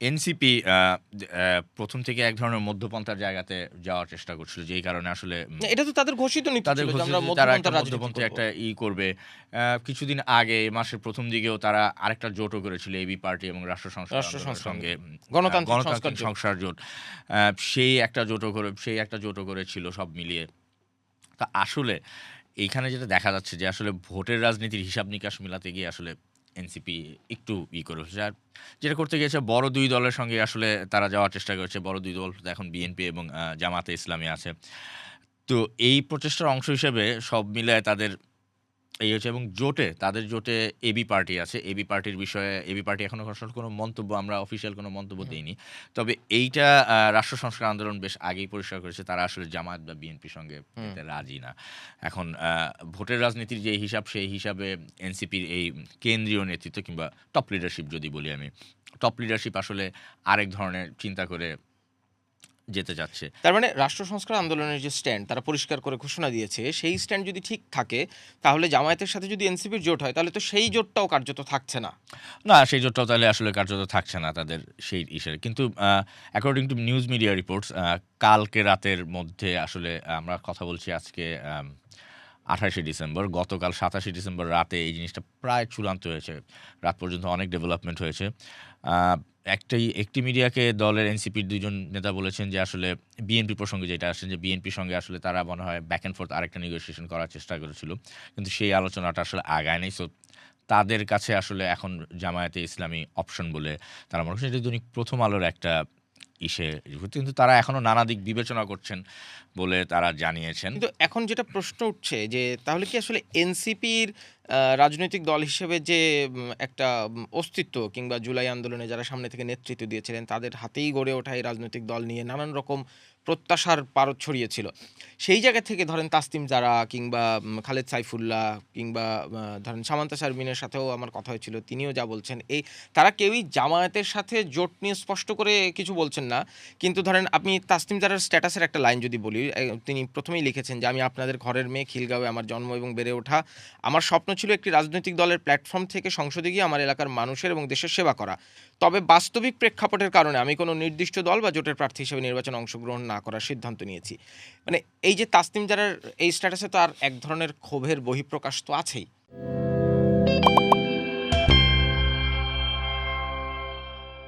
NCP প্রথম থেকে এক ধরনের মধ্যপন্থার জায়গাতে যাওয়ার চেষ্টা করছিল। যেই কারণে আসলে না, এটা তো তাদের ঘোষিত নীতি তাদের ছিল যে ঘোষিত আমরা যে তারা একটা মধ্যপন্থার রাজনীতি মধ্যপন্থী করব। একটা করবে। কিছুদিন আগে এই মাসের ১ম দিকেও তারা আরেকটা জোটও করেছিল এবি পার্টি এবং রাষ্ট্র সংস্কার রাষ্ট্র আন্দোলনের সংস্কার সঙ্গে আন্দোলন, গণতান্ত্রিক সংস্কার গণতান্ত্রিক জোট। সংস্কার জোট। সেই একটা জোটও করেছিল সব মিলিয়ে। তা আসলে এইখানে যেটা দেখা যাচ্ছে যে আসলে ভোটের রাজনীতির হিসাব-নিকাশ মিলাতে গিয়ে আসলে এনসিপি একটু করে বসেছে। আর যেটা করতে গিয়েছে বড় ২ দলের সঙ্গে আসলে তারা যাওয়ার চেষ্টা করেছে। বড় ২ দল তো এখন বিএনপি এবং জামায়াতে ইসলামী আছে। তো এই প্রচেষ্টার অংশ হিসেবে সব মিলায় তাদের হচ্ছে এবং তাদের জোটে এবি পার্টি আছে। এবি পার্টির বিষয়ে এবি পার্টি এখনো আসলে কোনো মন্তব্য আমরা অফিসিয়াল কোনো মন্তব্য হুম। দেইনি। তবে এইটা রাষ্ট্র সংস্কার আন্দোলন বেশ আগেই পরিষ্কার করেছে তারা আসলে জামায়াত বা বিএনপির সঙ্গে হুম। যেতে রাজি না। এখন ভোটের রাজনীতির যে হিসাব সেই হিসাবে এনসিপির এই কেন্দ্রীয় নেতৃত্ব কিংবা টপ লিডারশিপ যদি বলি আমি, টপ লিডারশিপ আসলে আরেক ধরনের চিন্তা করে যেতে চাচ্ছে। তার মানে রাষ্ট্র সংস্কার আন্দোলনের যে স্ট্যান্ড তারা পরিষ্কার করে ঘোষণা দিয়েছে, সেই স্ট্যান্ড যদি ঠিক থাকে তাহলে জামায়াতের সাথে যদি এনসিপির জোট হয় তাহলে তো সেই জোটটাও কার্যত থাকছে না। না, সেই জোটটাও তাহলে আসলে কার্যত থাকছে না তাদের সেই ইসের। কিন্তু according to news media reports কালকে রাতের মধ্যে আসলে আমরা কথা বলছি আজকে ২৮শে ডিসেম্বর। গতকাল ২৭শে ডিসেম্বর রাতে এই জিনিসটা প্রায় চূড়ান্ত হয়েছে। রাত পর্যন্ত অনেক ডেভেলপমেন্ট হয়েছে। আ একটি মিডিয়াকে দলের এনসিপির ২ জন নেতা বলেছেন যে আসলে বিএনপি প্রসঙ্গে যেটা আসছে যে বিএনপির সঙ্গে আসলে তারা মনে হয় ব্যাক অ্যান্ড ফোর্থ আরেকটা নেগোসিয়েশন করার চেষ্টা করেছিল। কিন্তু সেই আলোচনাটা আসলে আগায় নাই। সো তাদের কাছে আসলে এখন জামায়াতে ইসলামী অপশন বলে তারা মনে করছেন। এটা দৈনিক প্রথম আলোর একটা ইসে কিন্তু তারা এখনো নানা দিক বিবেচনা করছেন বলে তারা জানিয়েছেন। কিন্তু এখন যেটা প্রশ্ন উঠছে যে তাহলে কি আসলে এনসিপির রাজনৈতিক দল হিসেবে যে একটা অস্তিত্ব কিংবা জুলাই আন্দোলনে যারা সামনে থেকে নেতৃত্ব দিয়েছিলেন তাদের হাতেই গড়ে ওঠা এই রাজনৈতিক দল নিয়ে নানান রকম প্রত্যাশার পারদ ছড়িয়েছিল। সেই জায়গা থেকে ধরেন তাসনিম জারা কিংবা খালেদ সাইফুল্লাহ কিংবা ধরেন সামান্তা শারমিনের সাথেও আমার কথা হয়েছিল। তিনিও যা বলছেন তারা কেউই জামায়াতের সাথে জোট নিয়ে স্পষ্ট করে কিছু বলছেন না। কিন্তু ধরেন আপনি তাসনিম জারার স্ট্যাটাসের একটা লাইন যদি বলি, তিনি প্রথমেই লিখেছেন যে, "আমি আপনাদের ঘরের মেয়ে, খিলগাঁওয়ে আমার জন্ম এবং বেড়ে ওঠা। আমার স্বপ্ন ছিল একটি রাজনৈতিক দলের প্ল্যাটফর্ম থেকে সংসদে গিয়ে আমার এলাকার মানুষের এবং দেশের সেবা করা। তবে বাস্তবিক প্রেক্ষাপটের কারণে আমি কোনো নির্দিষ্ট দল বা জোটের প্রার্থী হিসেবে নির্বাচনে অংশগ্রহণ না করার সিদ্ধান্ত নিয়েছি।" মানে এই যে তাসনিম জারার এই স্ট্যাটাসে তো আর এক ধরনের ক্ষোভের বহিঃপ্রকাশ তো আছেই।